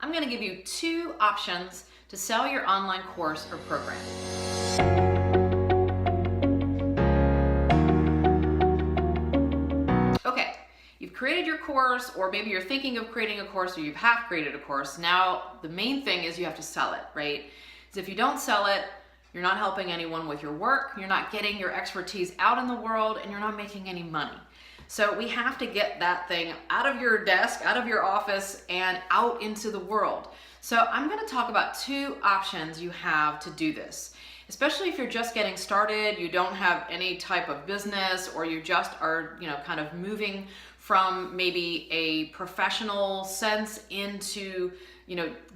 I'm going to give you 2 options to sell your online course or program. Okay, you've created your course, or maybe you're thinking of creating a course, or you have created a course. Now, the main thing is you have to sell it, right? Because if you don't sell it, you're not helping anyone with your work, you're not getting your expertise out in the world, and you're not making any money. So we have to get that thing out of your desk, out of your office, and out into the world. So I'm going to talk about 2 options you have to do this. Especially if you're just getting started, you don't have any type of business, or you just are, kind of moving from maybe a professional sense into,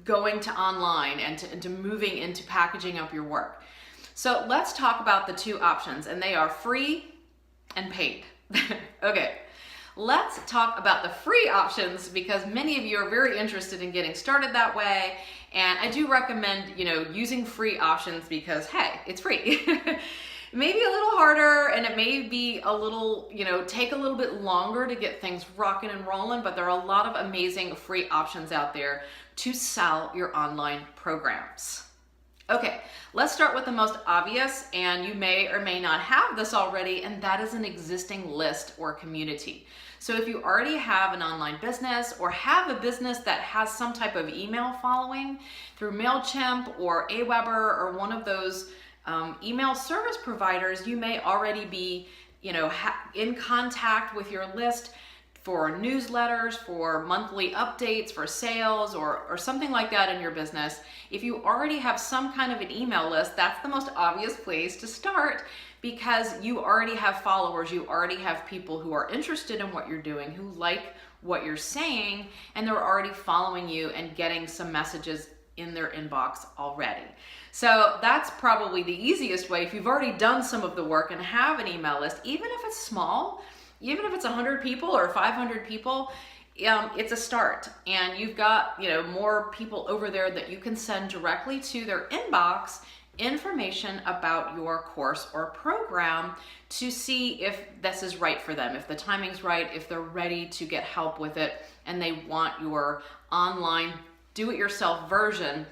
going to online and to moving into packaging up your work. So let's talk about the 2 options, and they are free and paid. Okay, let's talk about the free options, because many of you are very interested in getting started that way. And I do recommend, using free options because, hey, it's free. Maybe a little harder, and it may be a little, take a little bit longer to get things rocking and rolling, but there are a lot of amazing free options out there to sell your online programs. Okay, let's start with the most obvious, and you may or may not have this already, and that is an existing list or community. So if you already have an online business, or have a business that has some type of email following through MailChimp or Aweber or one of those email service providers, you may already be, in contact with your list for newsletters, for monthly updates, for sales, or something like that in your business. If you already have some kind of an email list, that's the most obvious place to start, because you already have followers, you already have people who are interested in what you're doing, who like what you're saying, and they're already following you and getting some messages in their inbox already. So that's probably the easiest way. If you've already done some of the work and have an email list, even if it's small, even if it's 100 people or 500 people, it's a start. And you've got, more people over there that you can send directly to their inbox information about your course or program to see if this is right for them, if the timing's right, if they're ready to get help with it, and they want your online do-it-yourself version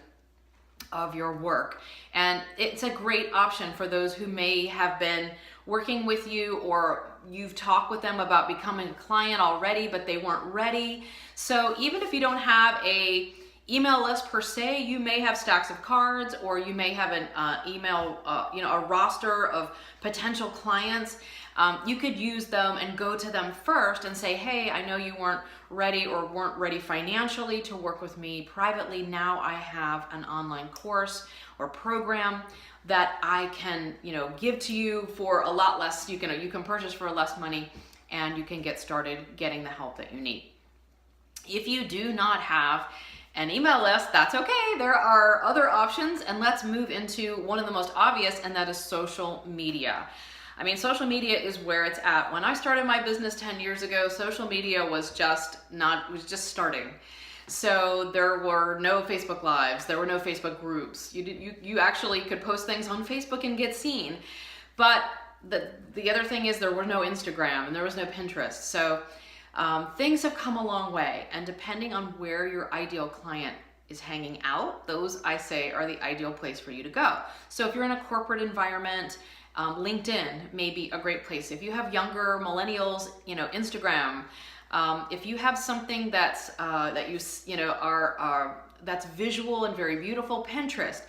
of your work. And it's a great option for those who may have been working with you, or you've talked with them about becoming a client already, but they weren't ready. So even if you don't have a email list per se, you may have stacks of cards, or you may have an a roster of potential clients. You could use them and go to them first and say, hey, I know you weren't ready or weren't ready financially to work with me privately. Now I have an online course or program that I can, give to you for a lot less. You can purchase for less money, and you can get started getting the help that you need. If you do not have an email list, that's okay. There are other options, and let's move into one of the most obvious, and that is social media. I mean, social media is where it's at. When I started my business 10 years ago, social media was just starting. So there were no Facebook Lives, there were no Facebook groups. You actually could post things on Facebook and get seen. But the other thing is, there were no Instagram and there was no Pinterest. So things have come a long way, and depending on where your ideal client is hanging out, those, I say, are the ideal place for you to go. So if you're in a corporate environment, LinkedIn may be a great place. If you have younger millennials, Instagram. If you have something that's that's visual and very beautiful, Pinterest.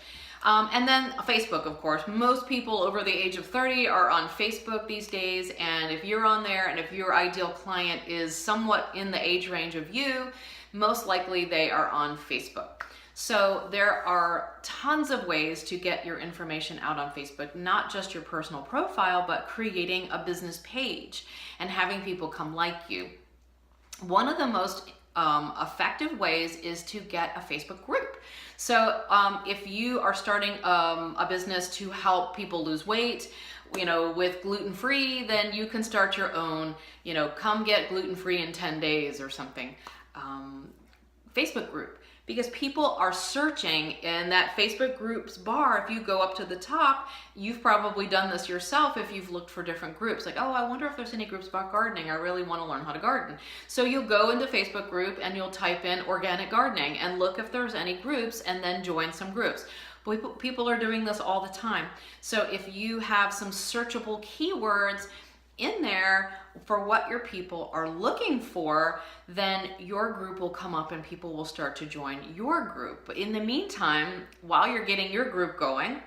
And then Facebook, of course. Most people over the age of 30 are on Facebook these days, and if you're on there, and if your ideal client is somewhat in the age range of you, most likely they are on Facebook. So there are tons of ways to get your information out on Facebook, not just your personal profile, but creating a business page and having people come like you. One of the most effective ways is to get a Facebook group. So if you are starting a business to help people lose weight, with gluten-free, then you can start your own, come get gluten-free in 10 days or something. Facebook group, because people are searching in that Facebook group's bar. If you go up to the top, you've probably done this yourself if you've looked for different groups. Like, oh, I wonder if there's any groups about gardening. I really want to learn how to garden. So you'll go into Facebook group and you'll type in organic gardening and look if there's any groups and then join some groups. People are doing this all the time. So if you have some searchable keywords in there for what your people are looking for, then your group will come up and people will start to join your group. But in the meantime, while you're getting your group going,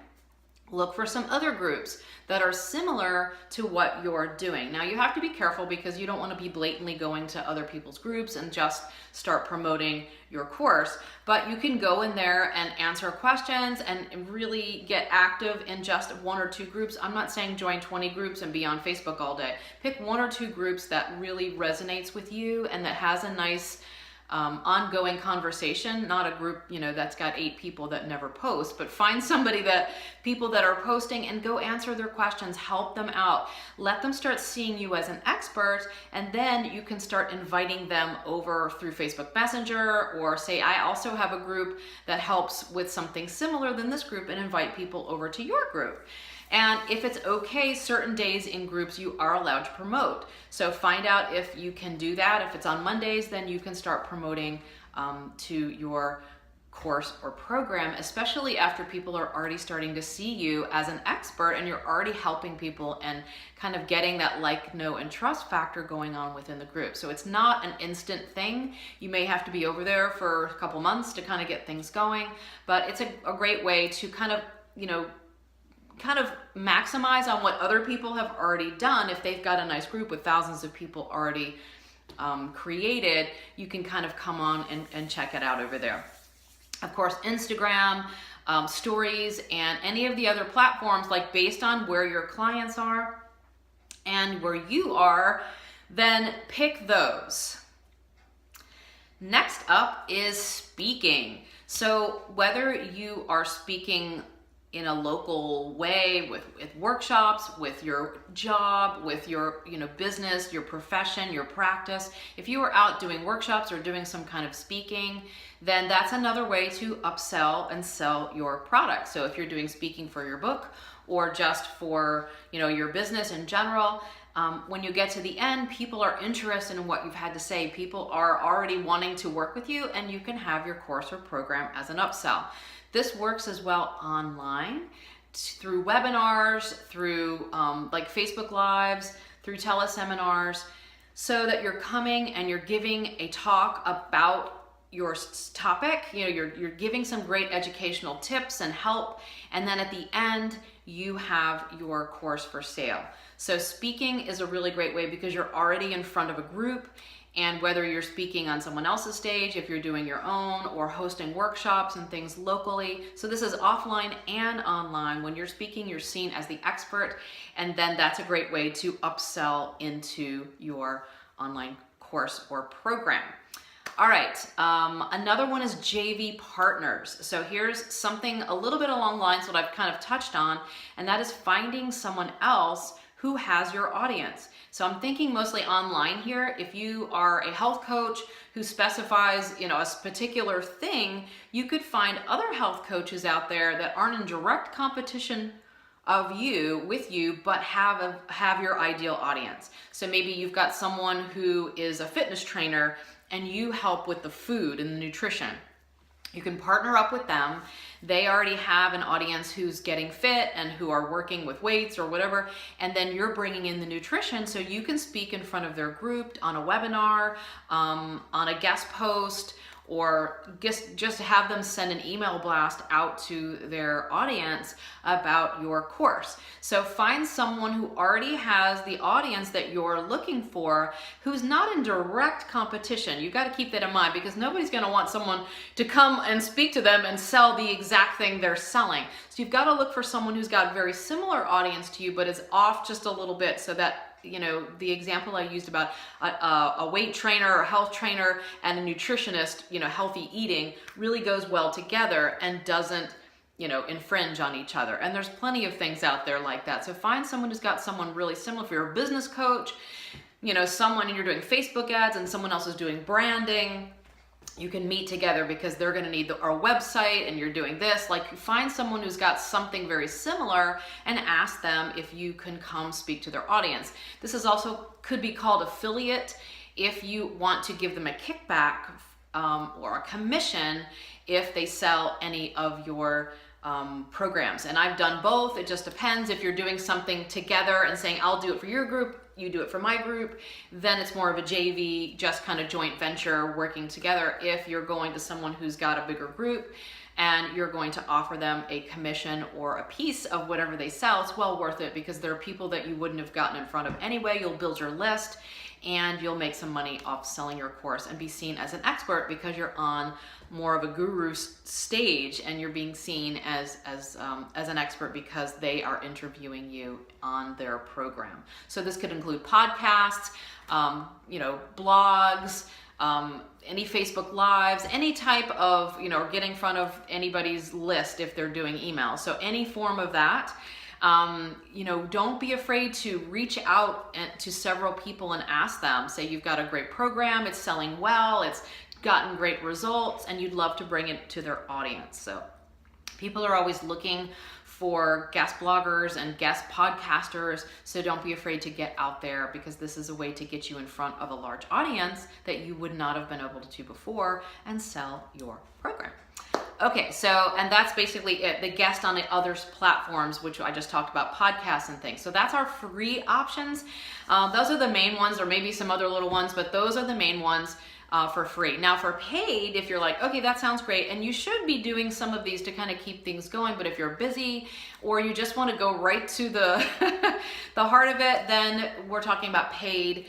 look for some other groups that are similar to what you're doing. Now you have to be careful because you don't want to be blatantly going to other people's groups and just start promoting your course, but you can go in there and answer questions and really get active in just 1 or 2 groups. I'm not saying join 20 groups and be on Facebook all day. Pick 1 or 2 groups that really resonates with you and that has a nice ongoing conversation, not a group, that's got 8 people that never post, but find people that are posting and go answer their questions, help them out, let them start seeing you as an expert, and then you can start inviting them over through Facebook Messenger, or say, I also have a group that helps with something similar than this group, and invite people over to your group. And if it's okay, certain days in groups you are allowed to promote. So find out if you can do that. If it's on Mondays, then you can start promoting to your course or program, especially after people are already starting to see you as an expert and you're already helping people and kind of getting that like, know, and trust factor going on within the group. So it's not an instant thing. You may have to be over there for a couple months to kind of get things going, but it's a great way to kind of maximize on what other people have already done. If they've got a nice group with thousands of people already created, you can kind of come on and check it out over there. Of course, Instagram, stories, and any of the other platforms, like based on where your clients are and where you are, then pick those. Next up is speaking. So whether you are speaking in a local way, with workshops, with your job, with your business, your profession, your practice, if you are out doing workshops or doing some kind of speaking, then that's another way to upsell and sell your product. So if you're doing speaking for your book or just for your business in general, when you get to the end, people are interested in what you've had to say. People are already wanting to work with you, and you can have your course or program as an upsell. This works as well online, through webinars, through like Facebook Lives, through teleseminars, so that you're coming and you're giving a talk about your topic. You're giving some great educational tips and help, and then at the end, you have your course for sale. So speaking is a really great way because you're already in front of a group. And whether you're speaking on someone else's stage, if you're doing your own, or hosting workshops and things locally. So this is offline and online. When you're speaking, you're seen as the expert, and then that's a great way to upsell into your online course or program. All right, another one is JV partners. So here's something a little bit along the lines of what I've kind of touched on, and that is finding someone else who has your audience. So I'm thinking mostly online here. If you are a health coach who specifies, a particular thing, you could find other health coaches out there that aren't in direct competition with you, but have your ideal audience. So maybe you've got someone who is a fitness trainer and you help with the food and the nutrition. You can partner up with them. They already have an audience who's getting fit and who are working with weights or whatever, and then you're bringing in the nutrition, so you can speak in front of their group on a webinar, on a guest post, or just have them send an email blast out to their audience about your course. So find someone who already has the audience that you're looking for, who's not in direct competition. You've got to keep that in mind, because nobody's going to want someone to come and speak to them and sell the exact thing they're selling. So you've got to look for someone who's got a very similar audience to you, but is off just a little bit, so that the example I used about a weight trainer or health trainer and a nutritionist, healthy eating really goes well together and doesn't, infringe on each other. And there's plenty of things out there like that. So find someone who's got someone really similar. If you're a business coach, someone, and you're doing Facebook ads and someone else is doing branding, you can meet together because they're going to need our website and you're doing this. Like, find someone who's got something very similar and ask them if you can come speak to their audience. This is also could be called affiliate if you want to give them a kickback or a commission if they sell any of your programs. And I've done both. It just depends. If you're doing something together and saying, I'll do it for your group, you do it for my group, then it's more of a JV, just kind of joint venture working together. If you're going to someone who's got a bigger group and you're going to offer them a commission or a piece of whatever they sell, it's well worth it because there are people that you wouldn't have gotten in front of anyway. You'll build your list and you'll make some money off selling your course and be seen as an expert because you're on more of a guru stage and you're being seen as an expert because they are interviewing you on their program. So this could include podcasts, blogs, any Facebook Lives, any type of, get in front of anybody's list if they're doing email. So any form of that. Don't be afraid to reach out to several people and ask them. Say you've got a great program, it's selling well, it's gotten great results, and you'd love to bring it to their audience. So people are always looking for guest bloggers and guest podcasters, so don't be afraid to get out there because this is a way to get you in front of a large audience that you would not have been able to do before and sell your program. Okay, so, and that's basically it. The guest on the others platforms, which I just talked about, podcasts and things. So that's our free options. Those are the main ones, or maybe some other little ones, but those are the main ones for free. Now for paid, if you're like, okay, that sounds great, and you should be doing some of these to kind of keep things going, but if you're busy or you just want to go right to the, the heart of it, then we're talking about paid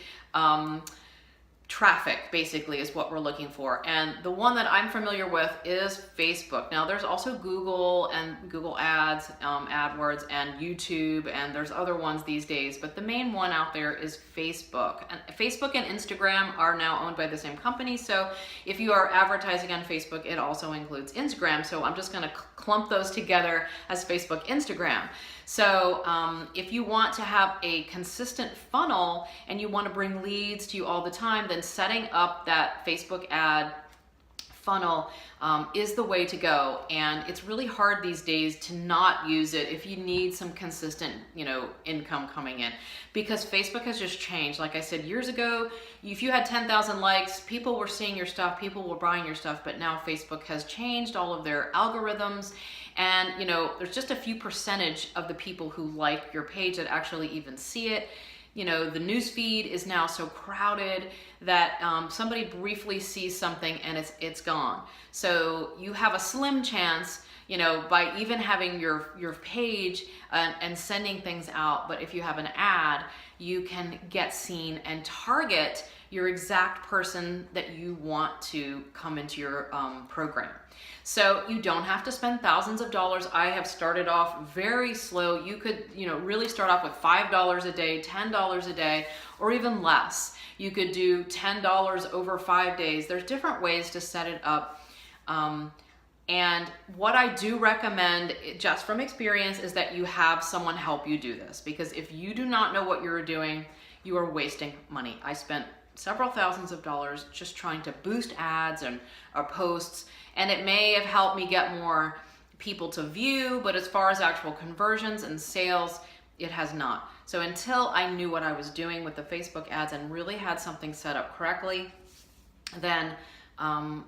traffic, basically, is what we're looking for. And the one that I'm familiar with is Facebook. Now there's also Google and Google Ads, AdWords, and YouTube, and there's other ones these days, but the main one out there is Facebook. And Facebook and Instagram are now owned by the same company, so if you are advertising on Facebook, it also includes Instagram. So I'm just gonna clump those together as Facebook, Instagram. So if you want to have a consistent funnel and you want to bring leads to you all the time, then setting up that Facebook ad funnel is the way to go. And it's really hard these days to not use it if you need some consistent, income coming in, because Facebook has just changed. Like I said, years ago, if you had 10,000 likes, people were seeing your stuff, people were buying your stuff, but now Facebook has changed all of their algorithms. And there's just a few percentage of the people who like your page that actually even see it. The news feed is now so crowded that somebody briefly sees something and it's gone. So you have a slim chance, by even having your page and sending things out. But if you have an ad, you can get seen and target your exact person that you want to come into your program. So you don't have to spend thousands of dollars. I have started off very slow. You could, really start off with $5 a day, $10 a day, or even less. You could do $10 over 5 days. There's different ways to set it up. And what I do recommend, just from experience, is that you have someone help you do this. Because if you do not know what you're doing, you are wasting money. I spent several thousands of dollars just trying to boost ads and posts, and it may have helped me get more people to view, but as far as actual conversions and sales, it has not. So until I knew what I was doing with the Facebook ads and really had something set up correctly, then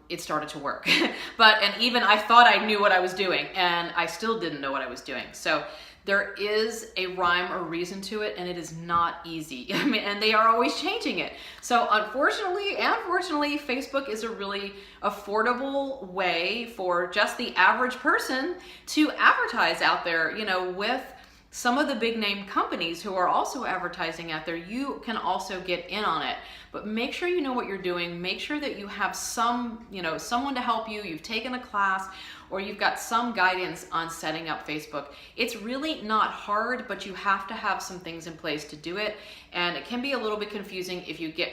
it started to work. And even I thought I knew what I was doing, and I still didn't know what I was doing. So there is a rhyme or reason to it, and it is not easy. And they are always changing it. So unfortunately and fortunately, Facebook is a really affordable way for just the average person to advertise out there, with some of the big name companies who are also advertising out there. You can also get in on it, but make sure you know what you're doing. Make sure that you have someone to help you. You've taken a class, or you've got some guidance on setting up Facebook. It's really not hard, but you have to have some things in place to do it. And it can be a little bit confusing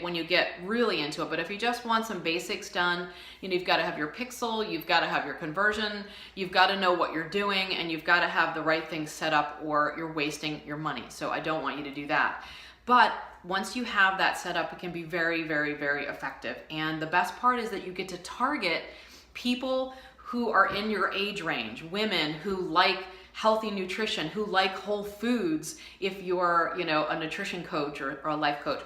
when you get really into it. But if you just want some basics done, you've got to have your pixel, you've got to have your conversion, you've got to know what you're doing, and you've got to have the right things set up, or you're wasting your money. So I don't want you to do that. But once you have that set up, it can be very, very, very effective. And the best part is that you get to target people who are in your age range, women who like healthy nutrition, who like whole foods, if you're, you know, a nutrition coach or a life coach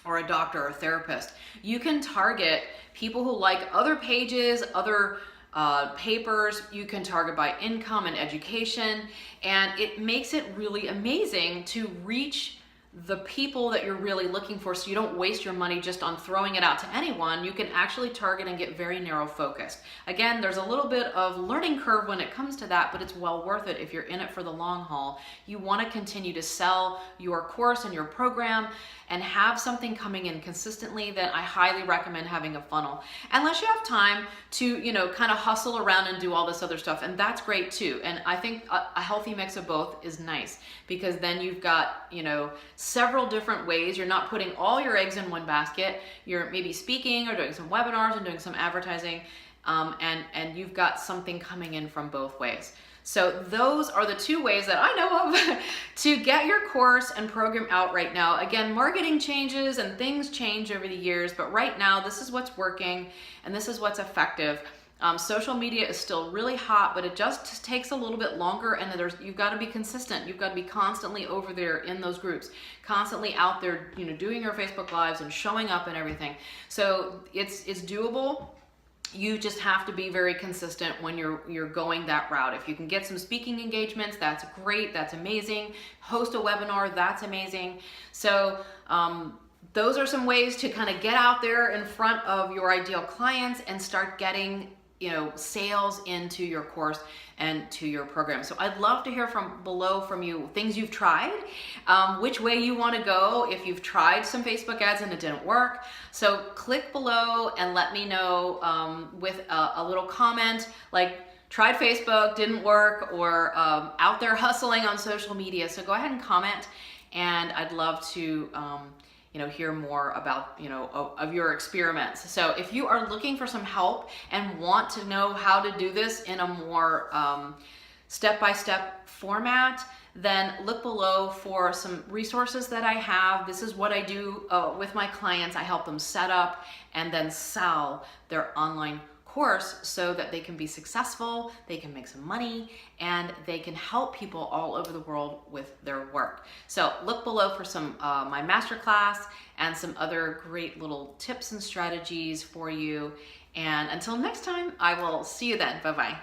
or a doctor or a therapist. You can target people who like other pages, other papers. You can target by income and education, and it makes it really amazing to reach the people that you're really looking for, so you don't waste your money just on throwing it out to anyone. You can actually target and get very narrow focused. Again, there's a little bit of learning curve when it comes to that, but it's well worth it if you're in it for the long haul. You want to continue to sell your course and your program and have something coming in consistently. Then I highly recommend having a funnel. Unless you have time to, you know, kind of hustle around and do all this other stuff, and that's great too. And I think a healthy mix of both is nice, because then you've got, you know, several different ways. You're not putting all your eggs in one basket. You're maybe speaking or doing some webinars and doing some advertising, and you've got something coming in from both ways. So those are the two ways that I know of to get your course and program out right now. Again, marketing changes and things change over the years, but right now this is what's working and this is what's effective. Social media is still really hot, but it just takes a little bit longer, and you've got to be consistent. You've got to be constantly over there in those groups, constantly out there, you know, doing your Facebook Lives and showing up and everything. So it's doable. You just have to be very consistent when you're going that route. If you can get some speaking engagements, that's great, that's amazing. Host a webinar, that's amazing. So those are some ways to kind of get out there in front of your ideal clients and start getting, you know, sales into your course and to your program. So I'd love to hear from below from you, things you've tried, which way you want to go, if you've tried some Facebook ads and it didn't work. So click below and let me know with a little comment like, tried Facebook, didn't work, or out there hustling on social media. So go ahead and comment, and I'd love to you know, hear more about, you know, of your experiments. So if you are looking for some help and want to know how to do this in a more step-by-step format, then look below for some resources that I have. This is what I do with my clients. I help them set up and then sell their online course so that they can be successful, they can make some money, and they can help people all over the world with their work. So look below for some my masterclass and some other great little tips and strategies for you. And until next time, I will see you then. Bye-bye.